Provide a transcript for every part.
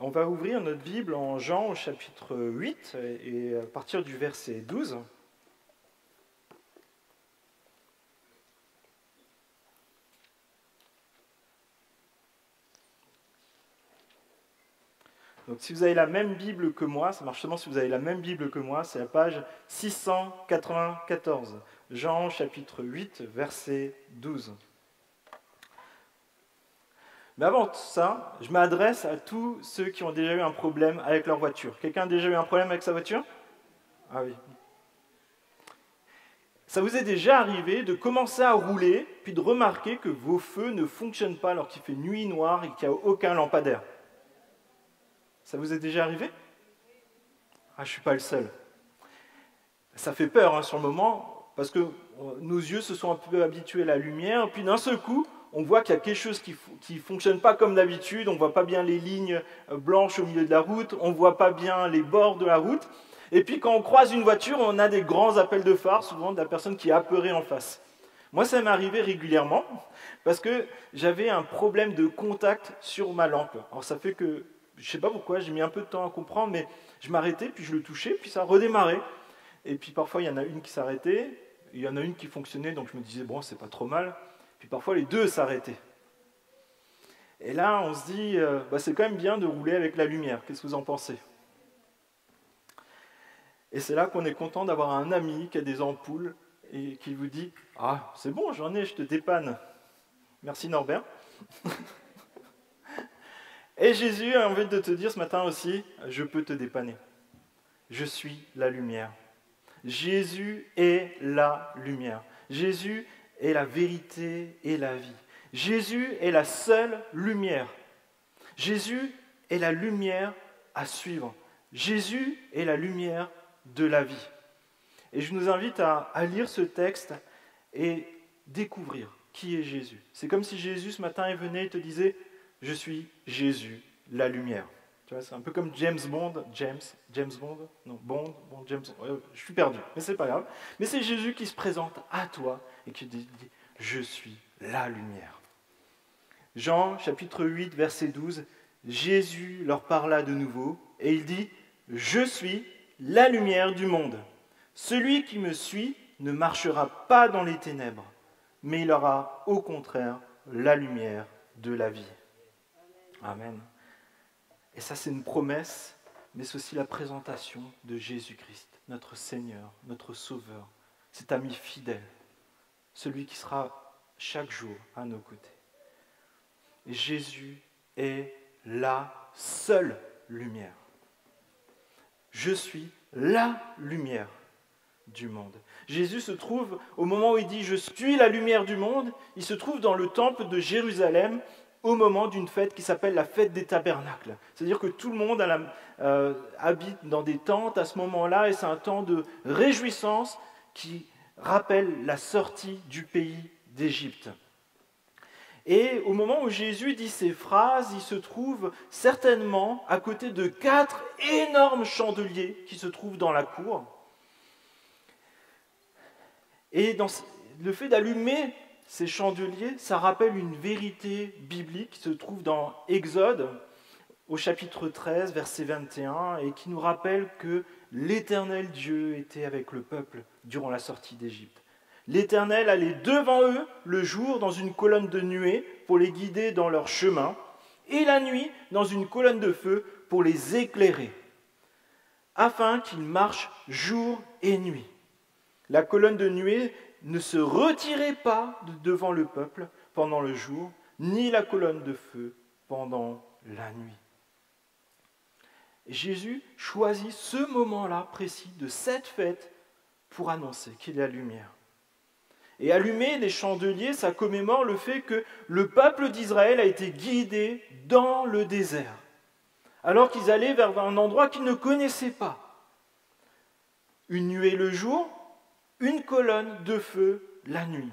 On va ouvrir notre Bible en Jean au chapitre 8 et à partir du verset 12. Donc si vous avez la même Bible que moi, ça marche seulement si vous avez la même Bible que moi, c'est la page 694. Jean chapitre 8, verset 12. Mais avant tout ça, je m'adresse à tous ceux qui ont déjà eu un problème avec leur voiture. Quelqu'un a déjà eu un problème avec sa voiture? Ah oui. Ça vous est déjà arrivé de commencer à rouler, puis de remarquer que vos feux ne fonctionnent pas alors qu'il fait nuit noire et qu'il n'y a aucun lampadaire? Ça vous est déjà arrivé? Ah, je ne suis pas le seul. Ça fait peur sur le moment, parce que nos yeux se sont un peu habitués à la lumière, puis d'un seul coup, on voit qu'il y a quelque chose qui ne fonctionne pas comme d'habitude, on ne voit pas bien les lignes blanches au milieu de la route, on ne voit pas bien les bords de la route, et puis quand on croise une voiture, on a des grands appels de phare, souvent de la personne qui est apeurée en face. Moi, ça m'est arrivé régulièrement, parce que j'avais un problème de contact sur ma lampe. Alors ça fait que, je ne sais pas pourquoi, j'ai mis un peu de temps à comprendre, mais je m'arrêtais, puis je le touchais, puis ça redémarrait. Et puis parfois, il y en a une qui s'arrêtait, il y en a une qui fonctionnait, donc je me disais, bon, c'est pas trop mal. Puis parfois, les deux s'arrêtaient. Et là, on se dit, c'est quand même bien de rouler avec la lumière. Qu'est-ce que vous en pensez? Et c'est là qu'on est content d'avoir un ami qui a des ampoules et qui vous dit, ah, c'est bon, j'en ai, je te dépanne. Merci Norbert. Et Jésus a envie de te dire ce matin aussi, je peux te dépanner. Je suis la lumière. Jésus est la lumière. Jésus est la vérité et la vie. Jésus est la seule lumière. Jésus est la lumière à suivre. Jésus est la lumière de la vie. Et je nous invite à lire ce texte et découvrir qui est Jésus. C'est comme si Jésus ce matin il venait et te disait « Je suis Jésus, la lumière ». Tu vois, c'est un peu comme James Bond, je suis perdu, mais c'est pas grave. Mais c'est Jésus qui se présente à toi et qui te dit « Je suis la lumière ». Jean, chapitre 8, verset 12, Jésus leur parla de nouveau et il dit « Je suis la lumière du monde. Celui qui me suit ne marchera pas dans les ténèbres, mais il aura au contraire la lumière de la vie. » Amen. Et ça, c'est une promesse, mais c'est aussi la présentation de Jésus-Christ, notre Seigneur, notre Sauveur, cet ami fidèle, celui qui sera chaque jour à nos côtés. Et Jésus est la seule lumière. Je suis la lumière du monde. Jésus se trouve, au moment où il dit « Je suis la lumière du monde », il se trouve dans le temple de Jérusalem, au moment d'une fête qui s'appelle la fête des tabernacles. C'est-à-dire que tout le monde habite dans des tentes à ce moment-là, et c'est un temps de réjouissance qui rappelle la sortie du pays d'Égypte. Et au moment où Jésus dit ces phrases, il se trouve certainement à côté de 4 énormes chandeliers qui se trouvent dans la cour. Et le fait d'allumer ces chandeliers, ça rappelle une vérité biblique qui se trouve dans Exode, au chapitre 13, verset 21, et qui nous rappelle que l'Éternel Dieu était avec le peuple durant la sortie d'Égypte. L'Éternel allait devant eux le jour dans une colonne de nuée pour les guider dans leur chemin, et la nuit dans une colonne de feu pour les éclairer, afin qu'ils marchent jour et nuit. La colonne de nuée ne se retirait pas de devant le peuple pendant le jour, ni la colonne de feu pendant la nuit. Et Jésus choisit ce moment-là précis de cette fête pour annoncer qu'il est la lumière. Et allumer les chandeliers, ça commémore le fait que le peuple d'Israël a été guidé dans le désert, alors qu'ils allaient vers un endroit qu'ils ne connaissaient pas. Une nuée le jour, une colonne de feu la nuit.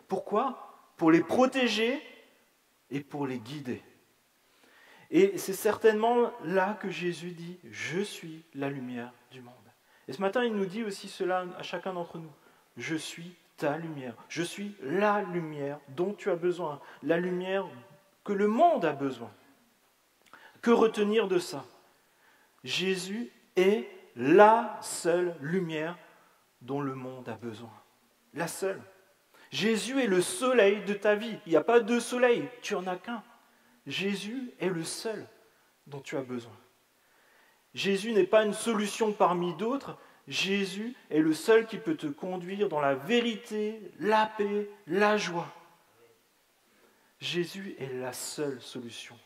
Pourquoi? Pour les protéger et pour les guider. Et c'est certainement là que Jésus dit « Je suis la lumière du monde ». Et ce matin, il nous dit aussi cela à chacun d'entre nous. « Je suis ta lumière. Je suis la lumière dont tu as besoin. La lumière que le monde a besoin. » Que retenir de ça? Jésus est la seule lumière dont le monde a besoin. La seule. Jésus est le soleil de ta vie. Il n'y a pas deux soleils, tu n'en as qu'un. Jésus est le seul dont tu as besoin. Jésus n'est pas une solution parmi d'autres. Jésus est le seul qui peut te conduire dans la vérité, la paix, la joie. Jésus est la seule solution.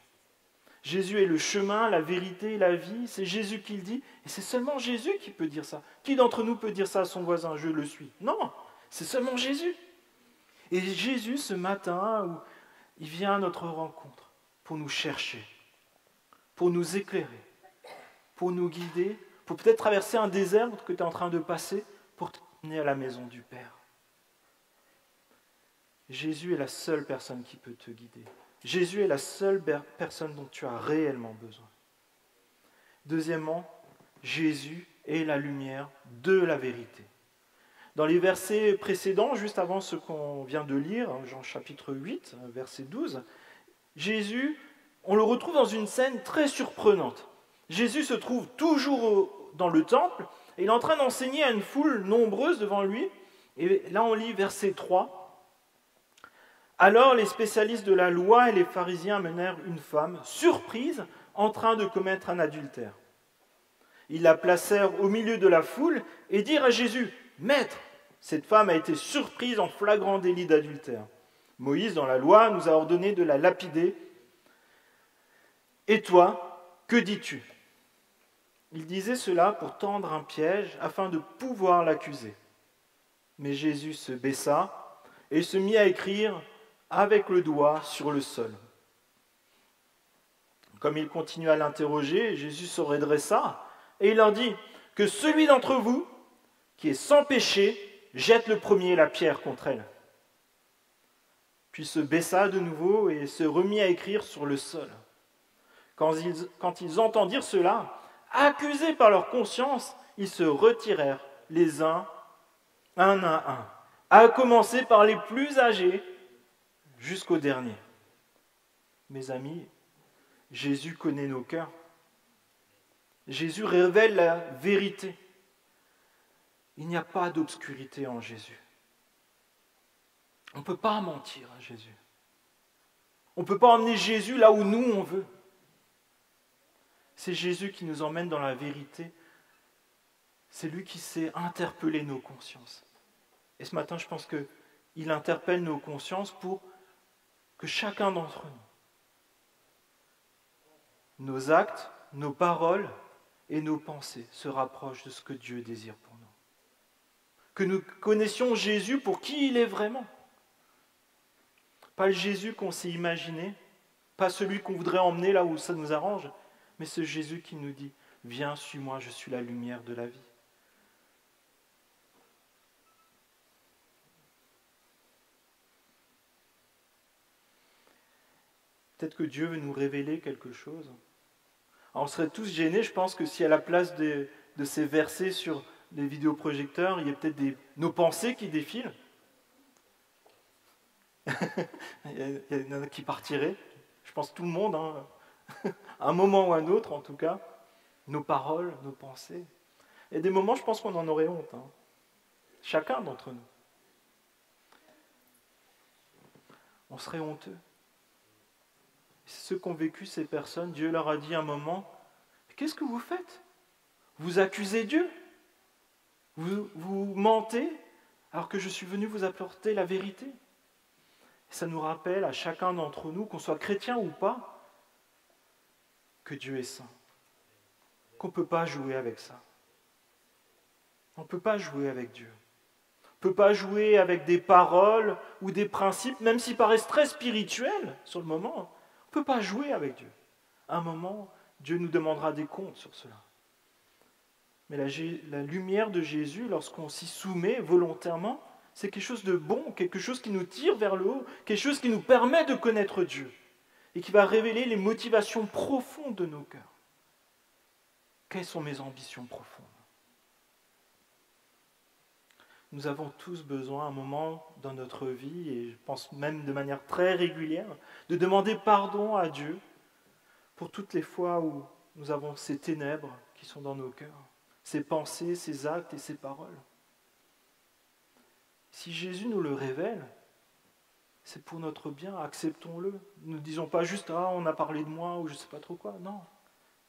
Jésus est le chemin, la vérité, la vie. C'est Jésus qui le dit. Et c'est seulement Jésus qui peut dire ça. Qui d'entre nous peut dire ça à son voisin? Je le suis. Non, c'est seulement Jésus. Et Jésus, ce matin, il vient à notre rencontre pour nous chercher, pour nous éclairer, pour nous guider, pour peut-être traverser un désert que tu es en train de passer, pour t'emmener à la maison du Père. Jésus est la seule personne qui peut te guider. Jésus est la seule personne dont tu as réellement besoin. Deuxièmement, Jésus est la lumière de la vérité. Dans les versets précédents, juste avant ce qu'on vient de lire, Jean chapitre 8, verset 12, Jésus, on le retrouve dans une scène très surprenante. Jésus se trouve toujours dans le temple et il est en train d'enseigner à une foule nombreuse devant lui. Et là on lit verset 3. Alors les spécialistes de la loi et les pharisiens amenèrent une femme, surprise, en train de commettre un adultère. Ils la placèrent au milieu de la foule et dirent à Jésus, « Maître, cette femme a été surprise en flagrant délit d'adultère. Moïse, dans la loi, nous a ordonné de la lapider. Et toi, que dis-tu » Il disait cela pour tendre un piège afin de pouvoir l'accuser. Mais Jésus se baissa et se mit à écrire avec le doigt sur le sol. Comme il continua à l'interroger, Jésus se redressa et il leur dit que celui d'entre vous qui est sans péché jette le premier la pierre contre elle. Puis se baissa de nouveau et se remit à écrire sur le sol. Quand ils entendirent cela, accusés par leur conscience, ils se retirèrent les uns, un à un, à commencer par les plus âgés jusqu'au dernier. Mes amis, Jésus connaît nos cœurs. Jésus révèle la vérité. Il n'y a pas d'obscurité en Jésus. On ne peut pas mentir à Jésus. On ne peut pas emmener Jésus là où nous on veut. C'est Jésus qui nous emmène dans la vérité. C'est lui qui sait interpeller nos consciences. Et ce matin, je pense qu'il interpelle nos consciences pour que chacun d'entre nous, nos actes, nos paroles et nos pensées se rapprochent de ce que Dieu désire pour nous. Que nous connaissions Jésus pour qui il est vraiment. Pas le Jésus qu'on s'est imaginé, pas celui qu'on voudrait emmener là où ça nous arrange, mais ce Jésus qui nous dit « Viens, suis-moi, je suis la lumière de la vie ». Peut-être que Dieu veut nous révéler quelque chose. Alors, on serait tous gênés, je pense que si à la place de ces versets sur les vidéoprojecteurs, il y a peut-être nos pensées qui défilent. Il y en a qui partiraient. Je pense tout le monde, à un moment ou à un autre en tout cas. Nos paroles, nos pensées. Il y a des moments, je pense qu'on en aurait honte. Chacun d'entre nous. On serait honteux. Ceux qui ont vécu ces personnes, Dieu leur a dit un moment, qu'est-ce que vous faites? Vous accusez Dieu? Vous mentez alors que je suis venu vous apporter la vérité? Et ça nous rappelle à chacun d'entre nous, qu'on soit chrétien ou pas, que Dieu est saint. Qu'on ne peut pas jouer avec ça. On ne peut pas jouer avec Dieu. On ne peut pas jouer avec des paroles ou des principes, même s'ils paraissent très spirituels sur le moment. On ne peut pas jouer avec Dieu. À un moment, Dieu nous demandera des comptes sur cela. Mais la lumière de Jésus, lorsqu'on s'y soumet volontairement, c'est quelque chose de bon, quelque chose qui nous tire vers le haut, quelque chose qui nous permet de connaître Dieu et qui va révéler les motivations profondes de nos cœurs. Quelles sont mes ambitions profondes? Nous avons tous besoin, à un moment dans notre vie, et je pense même de manière très régulière, de demander pardon à Dieu pour toutes les fois où nous avons ces ténèbres qui sont dans nos cœurs, ces pensées, ces actes et ces paroles. Si Jésus nous le révèle, c'est pour notre bien, acceptons-le. Ne disons pas juste « Ah, on a parlé de moi » ou je ne sais pas trop quoi. Non,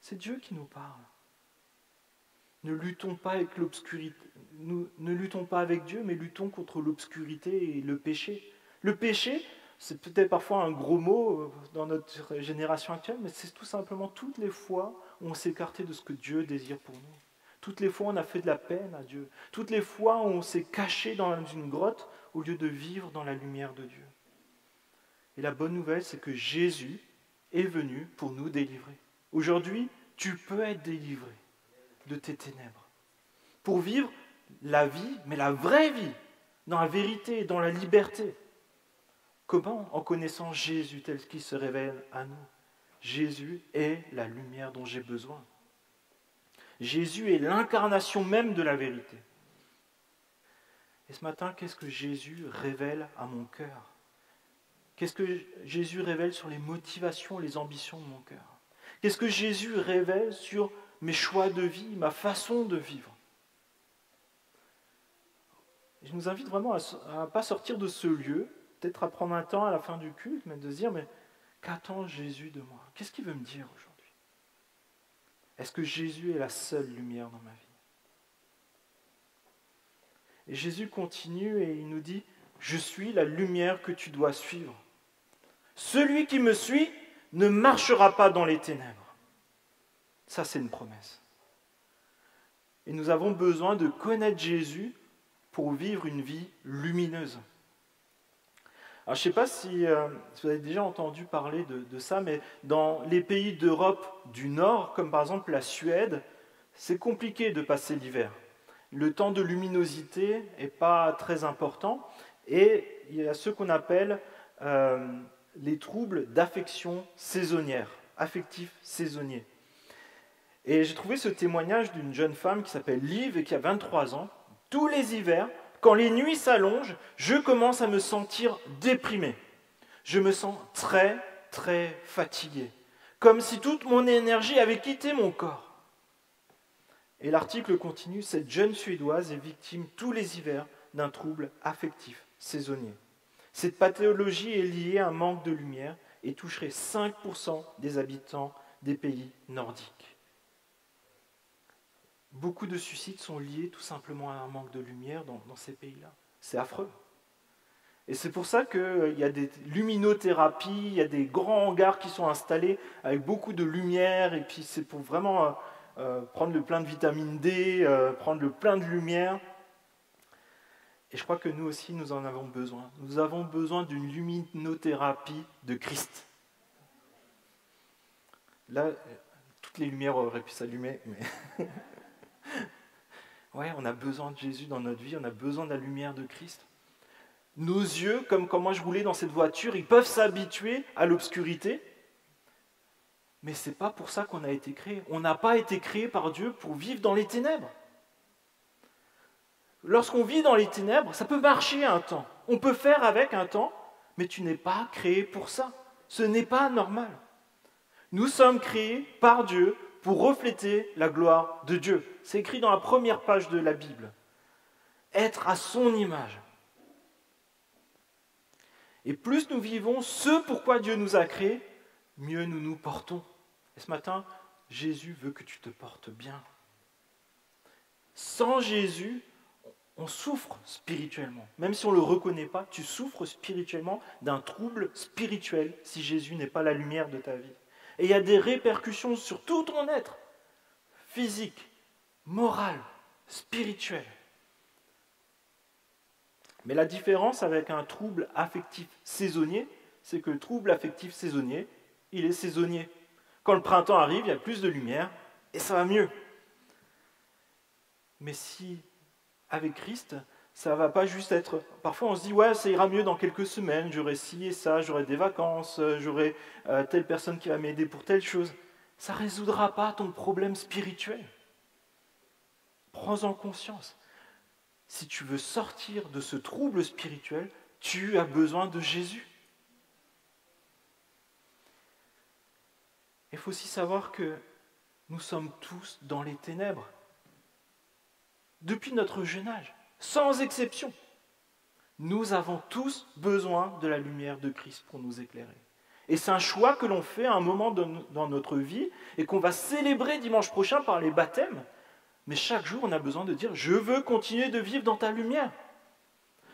c'est Dieu qui nous parle. Ne luttons pas avec l'obscurité. Nous ne luttons pas avec Dieu, mais luttons contre l'obscurité et le péché. Le péché, c'est peut-être parfois un gros mot dans notre génération actuelle, mais c'est tout simplement toutes les fois où on s'est écarté de ce que Dieu désire pour nous. Toutes les fois où on a fait de la peine à Dieu. Toutes les fois où on s'est caché dans une grotte au lieu de vivre dans la lumière de Dieu. Et la bonne nouvelle, c'est que Jésus est venu pour nous délivrer. Aujourd'hui, tu peux être délivré de tes ténèbres. Pour vivre la vie, mais la vraie vie, dans la vérité et dans la liberté. Comment? En connaissant Jésus tel qu'il se révèle à nous. Jésus est la lumière dont j'ai besoin. Jésus est l'incarnation même de la vérité. Et ce matin, qu'est-ce que Jésus révèle à mon cœur? Qu'est-ce que Jésus révèle sur les motivations, les ambitions de mon cœur? Qu'est-ce que Jésus révèle sur mes choix de vie, ma façon de vivre? Je nous invite vraiment à ne pas sortir de ce lieu, peut-être à prendre un temps à la fin du culte, mais de se dire, mais qu'attend Jésus de moi? Qu'est-ce qu'il veut me dire aujourd'hui? Est-ce que Jésus est la seule lumière dans ma vie? Et Jésus continue et il nous dit, je suis la lumière que tu dois suivre. Celui qui me suit ne marchera pas dans les ténèbres. Ça, c'est une promesse. Et nous avons besoin de connaître Jésus pour vivre une vie lumineuse. Alors, je ne sais pas si vous avez déjà entendu parler de ça, mais dans les pays d'Europe du Nord, comme par exemple la Suède, c'est compliqué de passer l'hiver. Le temps de luminosité n'est pas très important et il y a ce qu'on appelle les troubles d'affection saisonnière, affectifs saisonniers. Et j'ai trouvé ce témoignage d'une jeune femme qui s'appelle Liv et qui a 23 ans. Tous les hivers, quand les nuits s'allongent, je commence à me sentir déprimé. Je me sens très, très fatigué, comme si toute mon énergie avait quitté mon corps. Et l'article continue, cette jeune Suédoise est victime tous les hivers d'un trouble affectif saisonnier. Cette pathologie est liée à un manque de lumière et toucherait 5% des habitants des pays nordiques. Beaucoup de suicides sont liés tout simplement à un manque de lumière dans ces pays-là. C'est affreux. Et c'est pour ça qu'il y a des luminothérapies, il y a des grands hangars qui sont installés avec beaucoup de lumière, et puis c'est pour vraiment prendre le plein de vitamine D, prendre le plein de lumière. Et je crois que nous aussi, nous en avons besoin. Nous avons besoin d'une luminothérapie de Christ. Là, toutes les lumières auraient pu s'allumer, mais... Ouais, on a besoin de Jésus dans notre vie, on a besoin de la lumière de Christ. Nos yeux, comme quand moi je roulais dans cette voiture, ils peuvent s'habituer à l'obscurité, mais ce n'est pas pour ça qu'on a été créé. On n'a pas été créé par Dieu pour vivre dans les ténèbres. Lorsqu'on vit dans les ténèbres, ça peut marcher un temps. On peut faire avec un temps, mais tu n'es pas créé pour ça. Ce n'est pas normal. Nous sommes créés par Dieu pour refléter la gloire de Dieu. C'est écrit dans la première page de la Bible. Être à son image. Et plus nous vivons ce pourquoi Dieu nous a créés, mieux nous nous portons. Et ce matin, Jésus veut que tu te portes bien. Sans Jésus, on souffre spirituellement. Même si on ne le reconnaît pas, tu souffres spirituellement d'un trouble spirituel si Jésus n'est pas la lumière de ta vie. Et il y a des répercussions sur tout ton être, physique, moral, spirituel. Mais la différence avec un trouble affectif saisonnier, c'est que le trouble affectif saisonnier, il est saisonnier. Quand le printemps arrive, il y a plus de lumière et ça va mieux. Mais si, avec Christ, ça ne va pas juste être... Parfois on se dit, ouais, ça ira mieux dans quelques semaines, j'aurai ci et ça, j'aurai des vacances, j'aurai telle personne qui va m'aider pour telle chose. Ça ne résoudra pas ton problème spirituel. Prends-en conscience. Si tu veux sortir de ce trouble spirituel, tu as besoin de Jésus. Il faut aussi savoir que nous sommes tous dans les ténèbres. Depuis notre jeune âge, sans exception. Nous avons tous besoin de la lumière de Christ pour nous éclairer. Et c'est un choix que l'on fait à un moment dans notre vie et qu'on va célébrer dimanche prochain par les baptêmes. Mais chaque jour, on a besoin de dire « Je veux continuer de vivre dans ta lumière.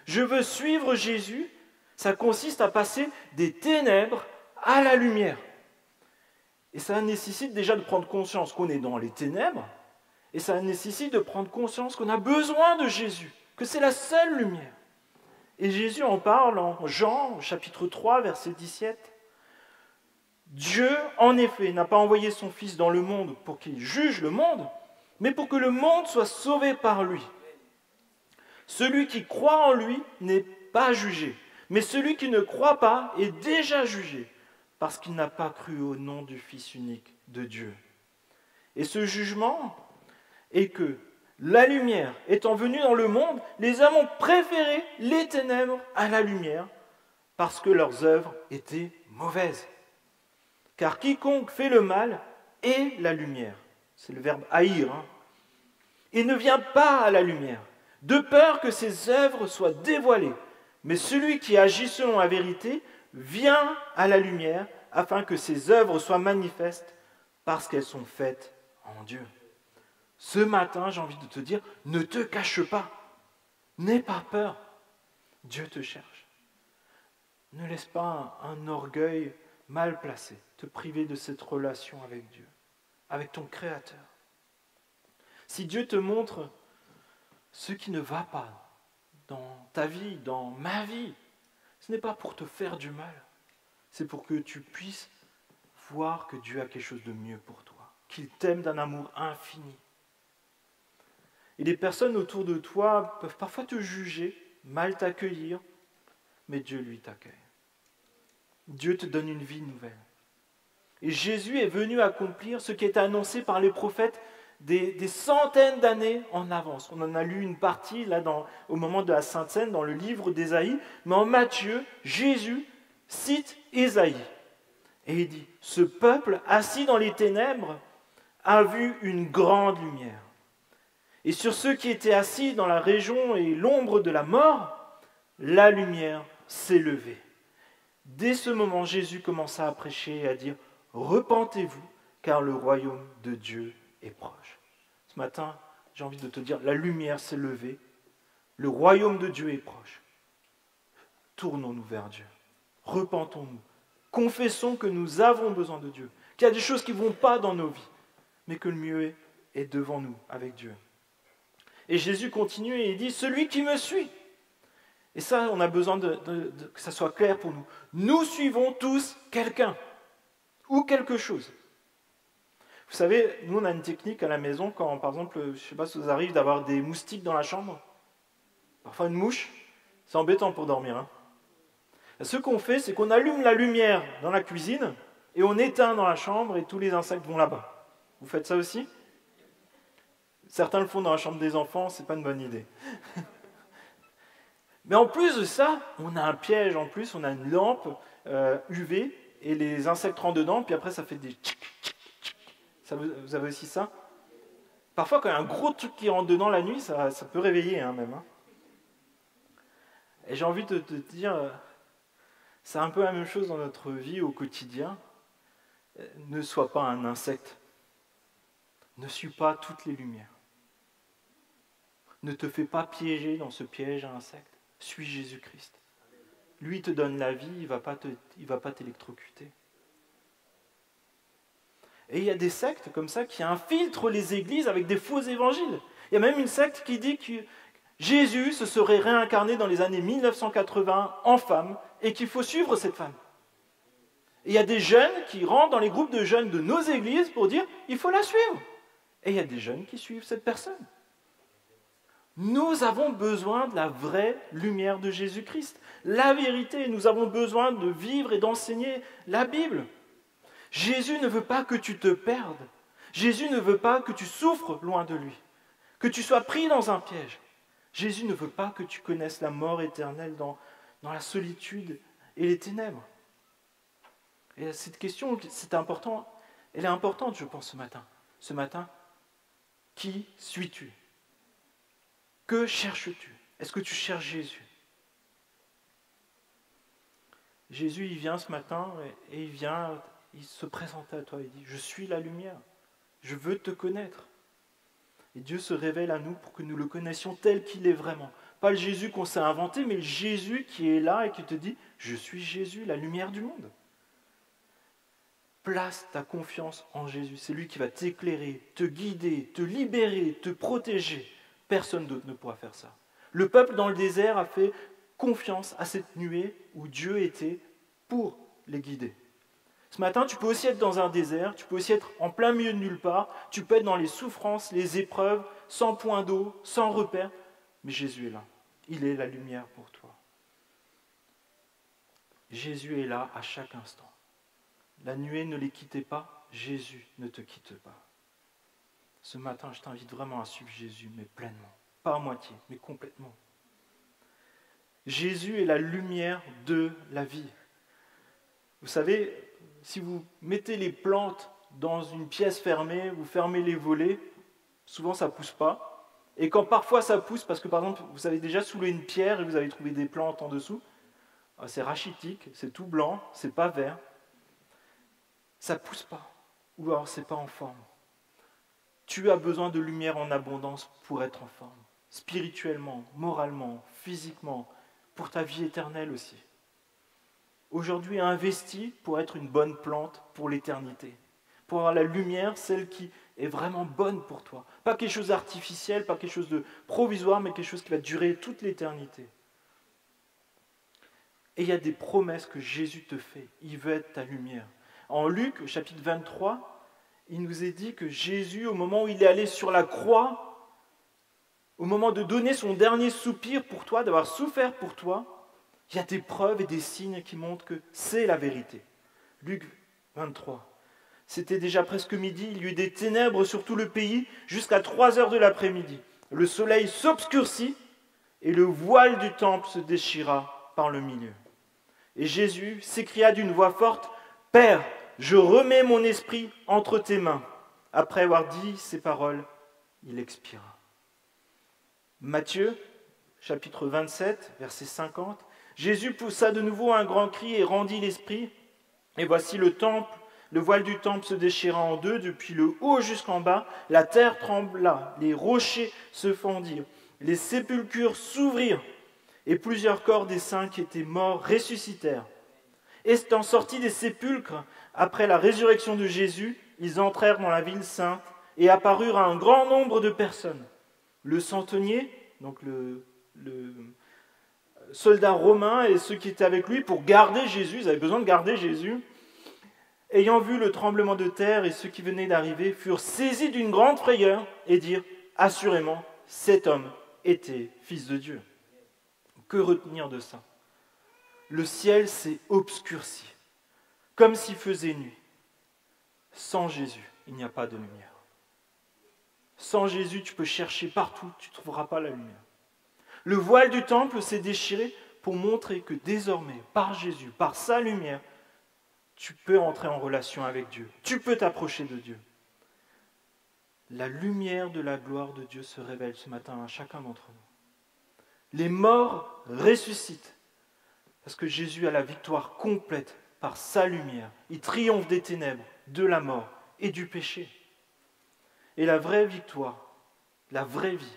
Je veux suivre Jésus. » Ça consiste à passer des ténèbres à la lumière. Et ça nécessite déjà de prendre conscience qu'on est dans les ténèbres. Et ça nécessite de prendre conscience qu'on a besoin de Jésus, que c'est la seule lumière. Et Jésus en parle en Jean, chapitre 3, verset 17. Dieu, en effet, n'a pas envoyé son Fils dans le monde pour qu'il juge le monde, mais pour que le monde soit sauvé par lui. Celui qui croit en lui n'est pas jugé, mais celui qui ne croit pas est déjà jugé, parce qu'il n'a pas cru au nom du Fils unique de Dieu. Et ce jugement est que la lumière étant venue dans le monde, les hommes ont préféré les ténèbres à la lumière, parce que leurs œuvres étaient mauvaises. Car quiconque fait le mal est la lumière. C'est le verbe haïr. Et ne vient pas à la lumière, de peur que ses œuvres soient dévoilées. Mais celui qui agit selon la vérité vient à la lumière, afin que ses œuvres soient manifestes, parce qu'elles sont faites en Dieu. Ce matin, j'ai envie de te dire, ne te cache pas. N'aie pas peur. Dieu te cherche. Ne laisse pas un orgueil mal placé te priver de cette relation avec Dieu, avec ton Créateur. Si Dieu te montre ce qui ne va pas dans ta vie, dans ma vie, ce n'est pas pour te faire du mal, c'est pour que tu puisses voir que Dieu a quelque chose de mieux pour toi, qu'il t'aime d'un amour infini. Et les personnes autour de toi peuvent parfois te juger, mal t'accueillir, mais Dieu, lui, t'accueille. Dieu te donne une vie nouvelle. Et Jésus est venu accomplir ce qui est annoncé par les prophètes des centaines d'années en avance. On en a lu une partie là au moment de la Sainte Seine dans le livre d'Ésaïe, mais en Matthieu, Jésus cite Ésaïe. Et il dit, ce peuple assis dans les ténèbres a vu une grande lumière. Et sur ceux qui étaient assis dans la région et l'ombre de la mort, la lumière s'est levée. Dès ce moment, Jésus commença à prêcher et à dire « Repentez-vous, car le royaume de Dieu est proche. » Ce matin, j'ai envie de te dire, la lumière s'est levée, le royaume de Dieu est proche. Tournons-nous vers Dieu, repentons-nous, confessons que nous avons besoin de Dieu, qu'il y a des choses qui ne vont pas dans nos vies, mais que le mieux est devant nous avec Dieu. Et Jésus continue et il dit « Celui qui me suit ». Et ça, on a besoin que ça soit clair pour nous. Nous suivons tous quelqu'un ou quelque chose. Vous savez, nous, on a une technique à la maison quand, par exemple, je ne sais pas si vous arrive d'avoir des moustiques dans la chambre. Parfois une mouche, c'est embêtant pour dormir. Ce qu'on fait, c'est qu'on allume la lumière dans la cuisine et on éteint dans la chambre et tous les insectes vont là-bas. Vous faites ça aussi ? Certains le font dans la chambre des enfants, c'est pas une bonne idée. Mais en plus de ça, on a un piège, en plus, on a une lampe UV et les insectes rentrent dedans, puis après ça fait des tchic, tchic, tchic. Vous avez aussi ça ? Parfois, quand il y a un gros truc qui rentre dedans la nuit, ça peut réveiller même. Et j'ai envie de te dire, c'est un peu la même chose dans notre vie au quotidien. Ne sois pas un insecte. Ne suis pas toutes les lumières. Ne te fais pas piéger dans ce piège à insectes. Suis Jésus-Christ. Lui te donne la vie, il ne va pas t'électrocuter. Et il y a des sectes comme ça qui infiltrent les églises avec des faux évangiles. Il y a même une secte qui dit que Jésus se serait réincarné dans les années 1980 en femme et qu'il faut suivre cette femme. Et il y a des jeunes qui rentrent dans les groupes de jeunes de nos églises pour dire il faut la suivre. Et il y a des jeunes qui suivent cette personne. Nous avons besoin de la vraie lumière de Jésus-Christ, la vérité. Nous avons besoin de vivre et d'enseigner la Bible. Jésus ne veut pas que tu te perdes. Jésus ne veut pas que tu souffres loin de lui, que tu sois pris dans un piège. Jésus ne veut pas que tu connaisses la mort éternelle dans la solitude et les ténèbres. Et cette question, c'est important. elle est importante, je pense, ce matin. Ce matin, qui suis-tu? Que cherches-tu? Est-ce que tu cherches Jésus? Jésus, il vient ce matin et il se présente à toi, il dit, je suis la lumière, je veux te connaître. Et Dieu se révèle à nous pour que nous le connaissions tel qu'il est vraiment. Pas le Jésus qu'on s'est inventé, mais le Jésus qui est là et qui te dit, je suis Jésus, la lumière du monde. Place ta confiance en Jésus, c'est lui qui va t'éclairer, te guider, te libérer, te protéger. Personne d'autre ne pourra faire ça. Le peuple dans le désert a fait confiance à cette nuée où Dieu était pour les guider. Ce matin, tu peux aussi être dans un désert, tu peux aussi être en plein milieu de nulle part, tu peux être dans les souffrances, les épreuves, sans point d'eau, sans repère, mais Jésus est là. Il est la lumière pour toi. Jésus est là à chaque instant. La nuée ne les quittait pas, Jésus ne te quitte pas. Ce matin, je t'invite vraiment à suivre Jésus, mais pleinement. Pas à moitié, mais complètement. Jésus est la lumière de la vie. Vous savez, si vous mettez les plantes dans une pièce fermée, vous fermez les volets, souvent ça ne pousse pas. Et quand parfois ça pousse, parce que par exemple, vous avez déjà soulé une pierre et vous avez trouvé des plantes en dessous, c'est rachitique, c'est tout blanc, c'est pas vert, ça ne pousse pas, ou alors c'est pas en forme. Tu as besoin de lumière en abondance pour être en forme, spirituellement, moralement, physiquement, pour ta vie éternelle aussi. Aujourd'hui, investis pour être une bonne plante pour l'éternité, pour avoir la lumière, celle qui est vraiment bonne pour toi. Pas quelque chose d'artificiel, pas quelque chose de provisoire, mais quelque chose qui va durer toute l'éternité. Et il y a des promesses que Jésus te fait. Il veut être ta lumière. En Luc, au chapitre 23, il nous est dit que Jésus, au moment où il est allé sur la croix, au moment de donner son dernier soupir pour toi, d'avoir souffert pour toi, il y a des preuves et des signes qui montrent que c'est la vérité. Luc 23. C'était déjà presque midi, il y eut des ténèbres sur tout le pays jusqu'à 3 heures de l'après-midi. Le soleil s'obscurcit et le voile du temple se déchira par le milieu. Et Jésus s'écria d'une voix forte, « Père, je remets mon esprit entre tes mains. » Après avoir dit ces paroles, il expira. Matthieu, chapitre 27, verset 50. Jésus poussa de nouveau un grand cri et rendit l'esprit. Et voici le voile du temple se déchira en deux, depuis le haut jusqu'en bas. La terre trembla, les rochers se fendirent, les sépulcres s'ouvrirent, et plusieurs corps des saints qui étaient morts ressuscitèrent. Étant sortis des sépulcres, après la résurrection de Jésus, ils entrèrent dans la ville sainte et apparurent à un grand nombre de personnes. Le centenier, donc le soldat romain et ceux qui étaient avec lui pour garder Jésus, ils avaient besoin de garder Jésus, ayant vu le tremblement de terre et ceux qui venaient d'arriver, furent saisis d'une grande frayeur et dirent, assurément, cet homme était fils de Dieu. Que retenir de ça? Le ciel s'est obscurci, comme s'il faisait nuit. Sans Jésus, il n'y a pas de lumière. Sans Jésus, tu peux chercher partout, tu ne trouveras pas la lumière. Le voile du temple s'est déchiré pour montrer que désormais, par Jésus, par sa lumière, tu peux entrer en relation avec Dieu. Tu peux t'approcher de Dieu. La lumière de la gloire de Dieu se révèle ce matin à chacun d'entre nous. Les morts ressuscitent parce que Jésus a la victoire complète par sa lumière. Il triomphe des ténèbres, de la mort et du péché. Et la vraie victoire, la vraie vie,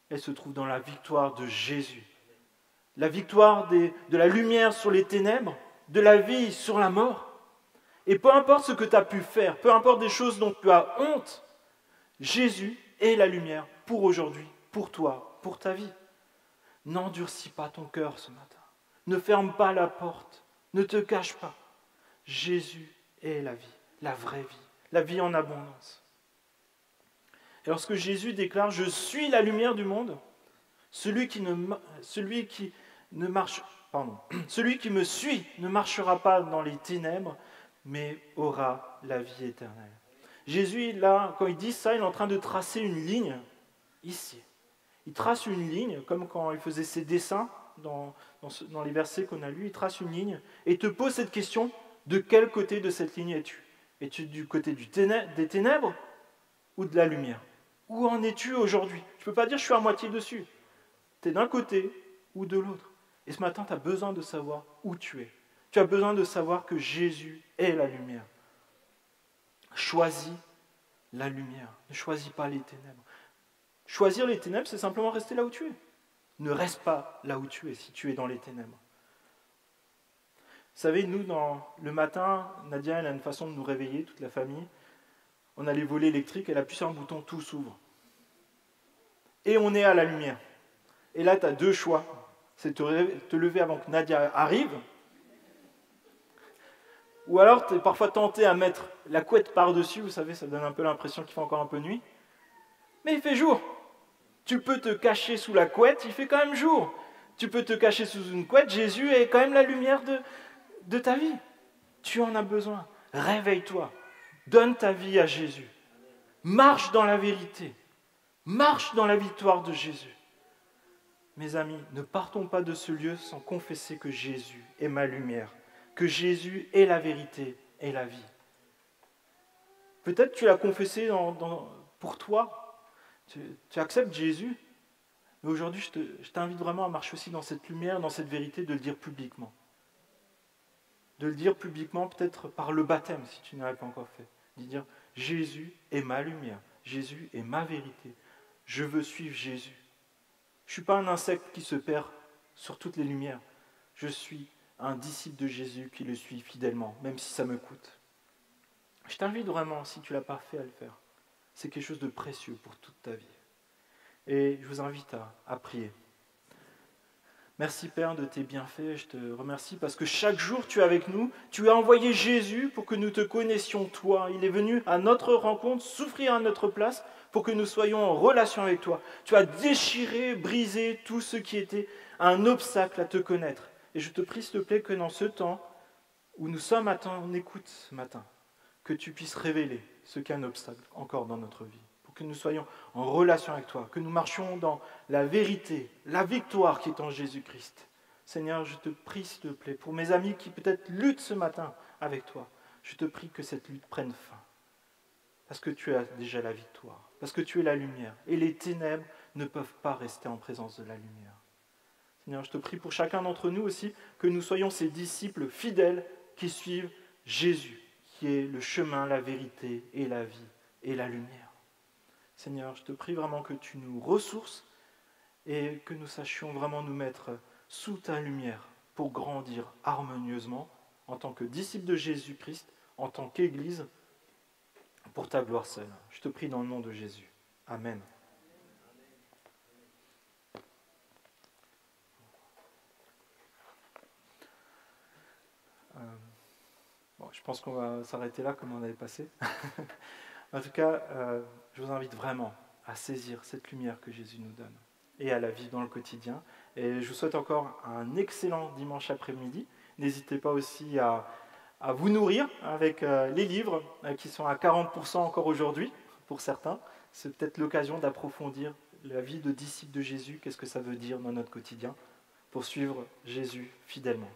elle se trouve dans la victoire de Jésus. La victoire de la lumière sur les ténèbres, de la vie sur la mort. Et peu importe ce que tu as pu faire, peu importe des choses dont tu as honte, Jésus est la lumière pour aujourd'hui, pour toi, pour ta vie. N'endurcis pas ton cœur ce matin. Ne ferme pas la porte. Ne te cache pas. Jésus est la vie, la vraie vie, la vie en abondance. Et lorsque Jésus déclare « Je suis la lumière du monde », celui qui me suit ne marchera pas dans les ténèbres, mais aura la vie éternelle. Jésus, là, quand il dit ça, il est en train de tracer une ligne, ici. Il trace une ligne, comme quand il faisait ses dessins dans les versets qu'on a lus, il trace une ligne et te pose cette question, de quel côté de cette ligne es-tu? Es-tu du côté des ténèbres ou de la lumière? Où en es-tu aujourd'hui? Je ne peux pas dire je suis à moitié dessus. Tu es d'un côté ou de l'autre. Et ce matin, tu as besoin de savoir où tu es. Tu as besoin de savoir que Jésus est la lumière. Choisis la lumière. Ne choisis pas les ténèbres. Choisir les ténèbres, c'est simplement rester là où tu es. Ne reste pas là où tu es si tu es dans les ténèbres. Vous savez, nous, le matin, Nadia, elle a une façon de nous réveiller, toute la famille. On a les volets électriques, elle appuie sur un bouton, tout s'ouvre. Et on est à la lumière. Et là, tu as deux choix. C'est te lever avant que Nadia arrive, ou alors tu es parfois tenté à mettre la couette par-dessus, vous savez, ça donne un peu l'impression qu'il fait encore un peu nuit. Mais il fait jour. Tu peux te cacher sous la couette, il fait quand même jour. Tu peux te cacher sous une couette, Jésus est quand même la lumière de ta vie. Tu en as besoin. Réveille-toi. Donne ta vie à Jésus. Marche dans la vérité. Marche dans la victoire de Jésus. Mes amis, ne partons pas de ce lieu sans confesser que Jésus est ma lumière, que Jésus est la vérité et la vie. Peut-être tu l'as confessé pour toi, tu acceptes Jésus, mais aujourd'hui je t'invite vraiment à marcher aussi dans cette lumière, dans cette vérité, de le dire publiquement. De le dire publiquement, peut-être par le baptême, si tu ne l'avais pas encore fait. De dire, Jésus est ma lumière, Jésus est ma vérité, je veux suivre Jésus. Je ne suis pas un insecte qui se perd sur toutes les lumières. Je suis un disciple de Jésus qui le suit fidèlement, même si ça me coûte. Je t'invite vraiment, si tu ne l'as pas fait, à le faire. C'est quelque chose de précieux pour toute ta vie. Et je vous invite à prier. Merci Père de tes bienfaits, je te remercie parce que chaque jour tu es avec nous. Tu as envoyé Jésus pour que nous te connaissions toi. Il est venu à notre rencontre, souffrir à notre place pour que nous soyons en relation avec toi. Tu as déchiré, brisé tout ce qui était un obstacle à te connaître. Et je te prie s'il te plaît que dans ce temps où nous sommes à ton écoute ce matin, que tu puisses révéler ce qu'est un obstacle encore dans notre vie. Que nous soyons en relation avec toi, que nous marchions dans la vérité, la victoire qui est en Jésus-Christ. Seigneur, je te prie, s'il te plaît, pour mes amis qui peut-être luttent ce matin avec toi, je te prie que cette lutte prenne fin. Parce que tu as déjà la victoire, parce que tu es la lumière, et les ténèbres ne peuvent pas rester en présence de la lumière. Seigneur, je te prie pour chacun d'entre nous aussi, que nous soyons ces disciples fidèles qui suivent Jésus, qui est le chemin, la vérité et la vie et la lumière. Seigneur, je te prie vraiment que tu nous ressources et que nous sachions vraiment nous mettre sous ta lumière pour grandir harmonieusement en tant que disciples de Jésus-Christ, en tant qu'Église, pour ta gloire seule. Je te prie dans le nom de Jésus. Amen. Je pense qu'on va s'arrêter là comme on avait passé. En tout cas, je vous invite vraiment à saisir cette lumière que Jésus nous donne et à la vivre dans le quotidien. Et je vous souhaite encore un excellent dimanche après-midi. N'hésitez pas aussi à vous nourrir avec les livres qui sont à 40% encore aujourd'hui pour certains. C'est peut-être l'occasion d'approfondir la vie de disciple de Jésus, qu'est-ce que ça veut dire dans notre quotidien pour suivre Jésus fidèlement.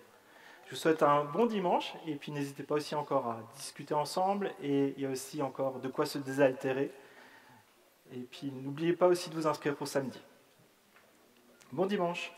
Je vous souhaite un bon dimanche et puis n'hésitez pas aussi encore à discuter ensemble et il y a aussi encore de quoi se désaltérer. Et puis n'oubliez pas aussi de vous inscrire pour samedi. Bon dimanche.